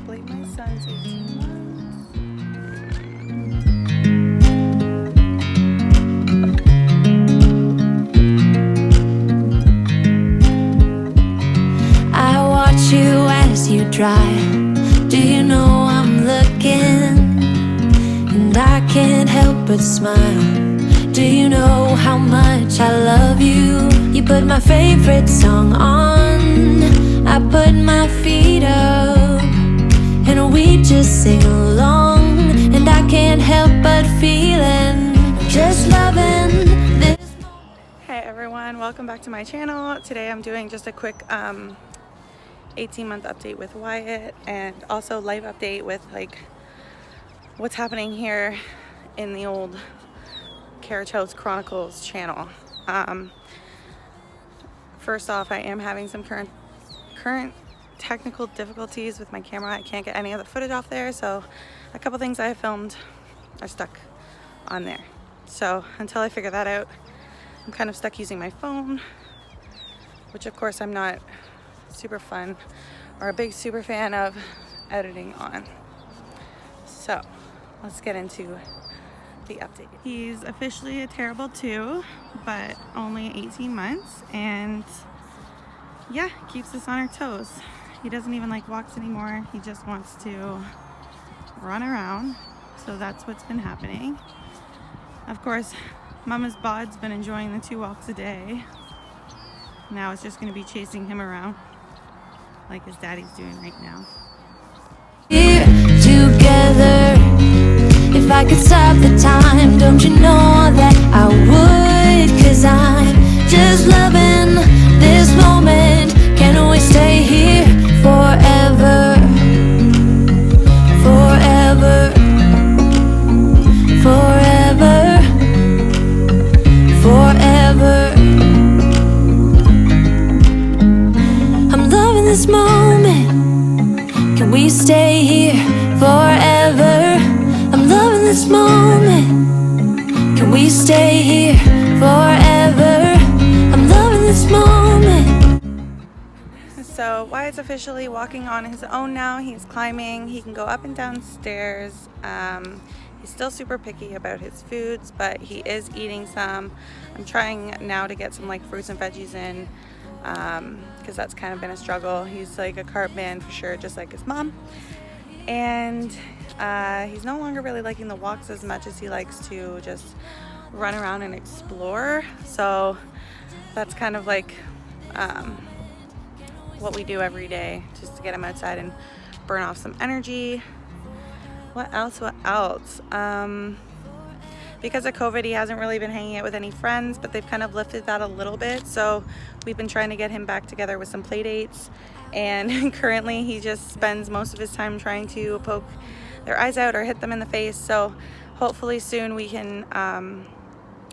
believe my son's 18 months. I watch you as you drive. Do you know I'm looking? And I can't help but smile. Do you know how much I love you? You put my favorite song on, I put my feet up, and we just sing along. And I can't help but feeling, just loving this. Hey everyone, welcome back to my channel. Today I'm doing just a quick 18-month update with Wyatt, and also live update with like what's happening here in the old Carriage House Chronicles channel. First off, I am having some current technical difficulties with my camera. I can't get any of the footage off there, so a couple things I filmed are stuck on there. So until I figure that out, I'm kind of stuck using my phone, which of course I'm not super fun or a big super fan of editing on. So let's get into the update. He's officially a terrible 2, but only 18 months, and yeah, keeps us on our toes. He doesn't even like walks anymore. He just wants to run around. So that's what's been happening. Of course, Mama's bod's been enjoying the 2 walks a day. Now it's just gonna be chasing him around like his daddy's doing right now. Here together, if I could stop the time, don't you know that I would? 'Cause I'm just loving this moment. Can we stay here forever? Forever, forever, forever. I'm loving this moment. Can we stay here forever? I'm loving this moment. Can we stay here forever? I'm loving this moment. So Wyatt's officially walking on his own now. He's climbing. He can go up and down stairs. He's still super picky about his foods, but he is eating some. I'm trying now to get some like fruits and veggies in, because that's kind of been a struggle. He's like a carb man for sure, just like his mom. And he's no longer really liking the walks as much as he likes to just run around and explore. So that's kind of like what we do every day, just to get him outside and burn off some energy. What else? Because of COVID, he hasn't really been hanging out with any friends, but they've kind of lifted that a little bit. So we've been trying to get him back together with some play dates. And currently he just spends most of his time trying to poke their eyes out or hit them in the face. So hopefully soon we can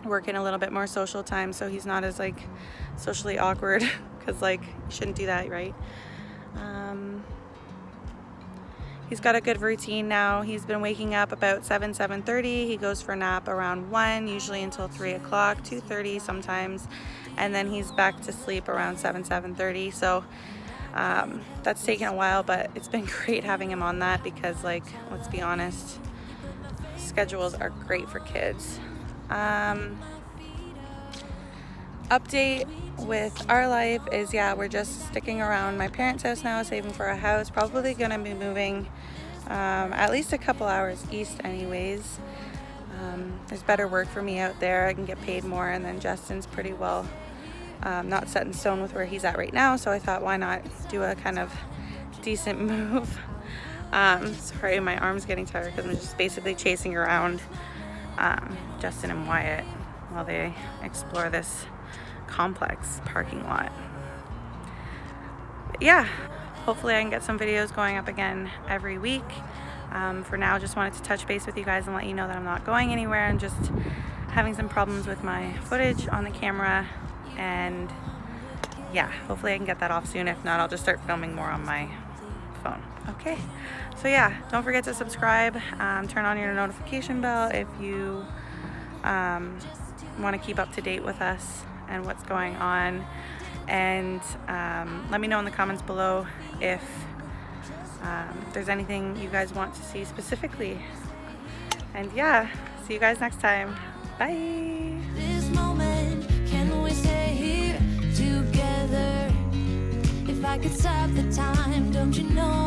work in a little bit more social time, so he's not as like socially awkward, because like you shouldn't do that, right? He's got a good routine now. He's been waking up about 7:30. He goes for a nap around 1, usually until 3 o'clock, 2:30 sometimes, and then he's back to sleep around 7:30. So that's taken a while, but it's been great having him on that, because like, let's be honest, schedules are great for kids. Update with our life is, yeah, we're just sticking around my parents' house now, saving for a house. Probably gonna be moving at least a couple hours east anyways. There's better work for me out there. I can get paid more, and then Justin's pretty well not set in stone with where he's at right now, so I thought, why not do a kind of decent move. Sorry, my arm's getting tired because I'm just basically chasing around Justin and Wyatt while they explore this complex parking lot. But yeah, hopefully I can get some videos going up again every week. For now, just wanted to touch base with you guys and let you know that I'm not going anywhere. I'm just having some problems with my footage on the camera, and yeah, hopefully I can get that off soon. If not, I'll just start filming more on my phone. Okay, so yeah, don't forget to subscribe, turn on your notification bell if you want to keep up to date with us and what's going on, and let me know in the comments below if if there's anything you guys want to see specifically. And yeah, see you guys next time. Bye. This moment, can we stay here together? If I could stop the time, don't you know